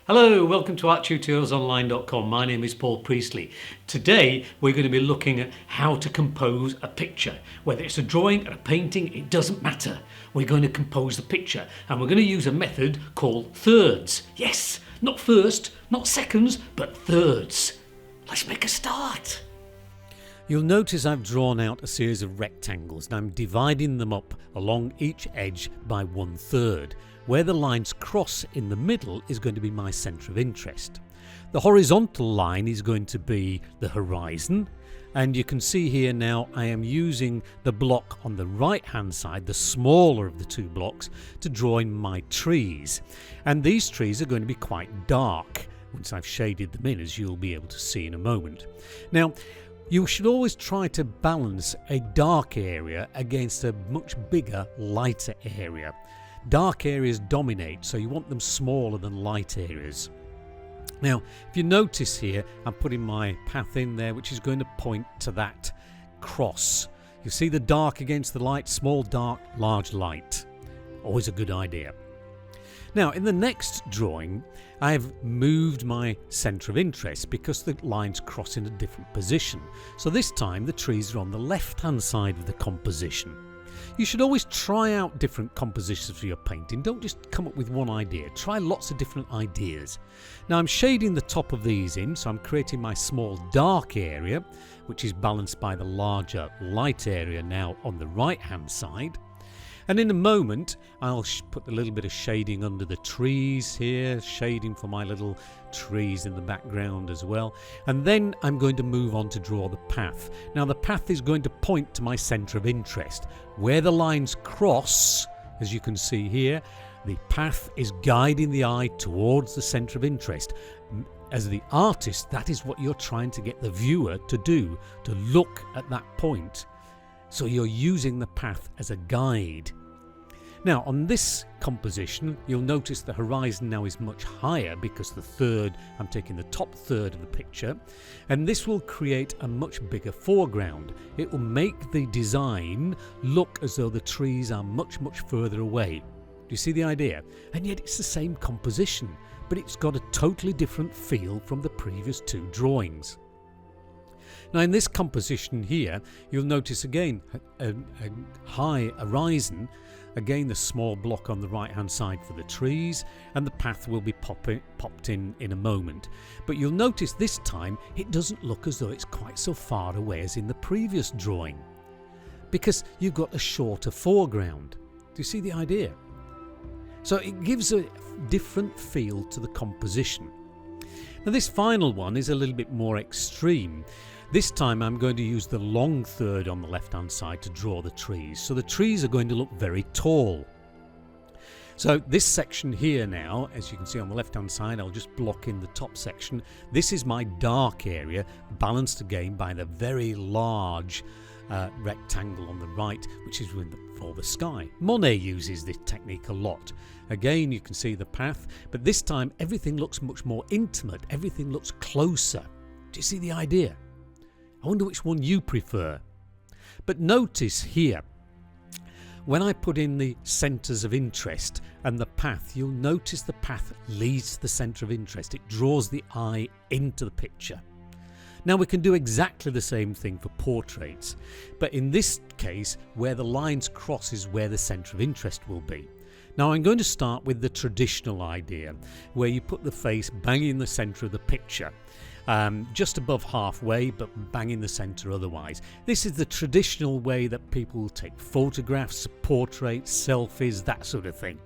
Hello, welcome to ArtTutorialsOnline.com. My name is Paul Priestley. Today we're going to be looking at how to compose a picture. Whether it's a drawing or a painting, it doesn't matter. We're going to compose the picture and we're going to use a method called thirds. Yes, not first, not seconds, but thirds. Let's make a start. You'll notice I've drawn out a series of rectangles and I'm dividing them up along each edge by 1/3. Where the lines cross in the middle is going to be my centre of interest. The horizontal line is going to be the horizon, and you can see here now I am using the block on the right hand side, the smaller of the two blocks, to draw in my trees. And these trees are going to be quite dark once I've shaded them in, as you'll be able to see in a moment. Now, you should always try to balance a dark area against a much bigger, lighter area. Dark areas dominate, so you want them smaller than light areas. Now, if you notice here, I'm putting my path in there, which is going to point to that cross. You see the dark against the light, small dark, large light. Always a good idea. Now, in the next drawing, I've moved my centre of interest because the lines cross in a different position. So this time the trees are on the left-hand side of the composition. You should always try out different compositions for your painting. Don't just come up with one idea. Try lots of different ideas. Now I'm shading the top of these in, so I'm creating my small dark area, which is balanced by the larger light area now on the right hand side. And in a moment, I'll put a little bit of shading under the trees here, shading for my little trees in the background as well. And then I'm going to move on to draw the path. Now the path is going to point to my centre of interest. Where the lines cross, as you can see here, the path is guiding the eye towards the centre of interest. As the artist, that is what you're trying to get the viewer to do, to look at that point. So you're using the path as a guide. Now on this composition, you'll notice the horizon now is much higher because I'm taking the top third of the picture, and this will create a much bigger foreground. It will make the design look as though the trees are much, much further away. Do you see the idea? And yet it's the same composition, but it's got a totally different feel from the previous two drawings. Now in this composition here, you'll notice again a high horizon, again the small block on the right hand side for the trees, and the path will be popped in a moment. But you'll notice this time it doesn't look as though it's quite so far away as in the previous drawing, because you've got a shorter foreground. Do you see the idea? So it gives a different feel to the composition. Now this final one is a little bit more extreme. This time I'm going to use the long third on the left hand side to draw the trees. So the trees are going to look very tall. So this section here now, as you can see on the left hand side, I'll just block in the top section. This is my dark area, balanced again by the very large rectangle on the right, which is for the sky. Monet uses this technique a lot. Again, you can see the path, but this time everything looks much more intimate. Everything looks closer. Do you see the idea? I wonder which one you prefer. But notice here, when I put in the centres of interest and the path, you'll notice the path leads to the centre of interest. It draws the eye into the picture. Now we can do exactly the same thing for portraits, but in this case, where the lines cross is where the centre of interest will be. Now I'm going to start with the traditional idea, where you put the face bang in the centre of the picture. Just above halfway, but bang in the centre otherwise. This is the traditional way that people will take photographs, portraits, selfies, that sort of thing.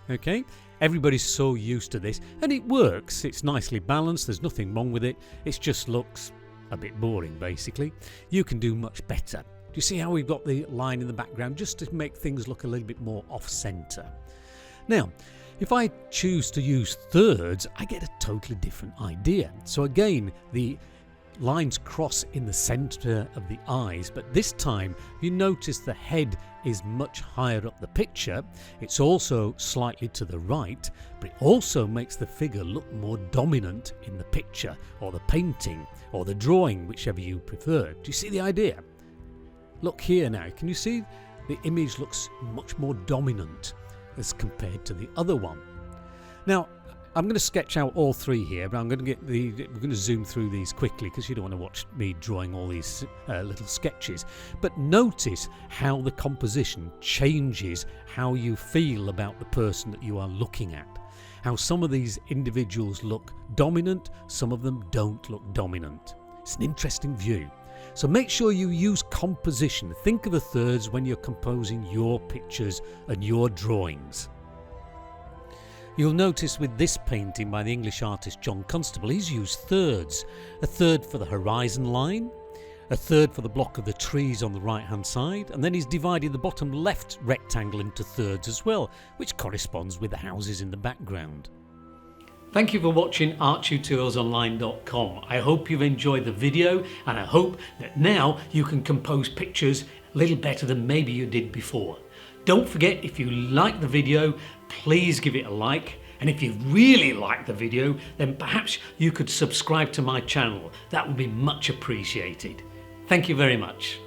Okay, everybody's so used to this, and it works. It's nicely balanced, there's nothing wrong with it. It just looks a bit boring, basically. You can do much better. Do you see how we've got the line in the background just to make things look a little bit more off-centre? Now, if I choose to use thirds, I get a totally different idea. So again, the lines cross in the centre of the eyes, but this time you notice the head is much higher up the picture. It's also slightly to the right, but it also makes the figure look more dominant in the picture or the painting or the drawing, whichever you prefer. Do you see the idea? Look here now, can you see the image looks much more dominant as compared to the other one? Now, I'm going to sketch out all three here, but we're going to zoom through these quickly because you don't want to watch me drawing all these little sketches. But notice how the composition changes how you feel about the person that you are looking at. How some of these individuals look dominant, some of them don't look dominant. It's an interesting view. So make sure you use composition. Think of the thirds when you're composing your pictures and your drawings. You'll notice with this painting by the English artist John Constable, he's used thirds. A third for the horizon line, a third for the block of the trees on the right hand side, and then he's divided the bottom left rectangle into thirds as well, which corresponds with the houses in the background. Thank you for watching arttutorialsonline.com. I hope you've enjoyed the video, and I hope that now you can compose pictures a little better than maybe you did before. Don't forget, if you like the video, please give it a like. And if you really like the video, then perhaps you could subscribe to my channel. That would be much appreciated. Thank you very much.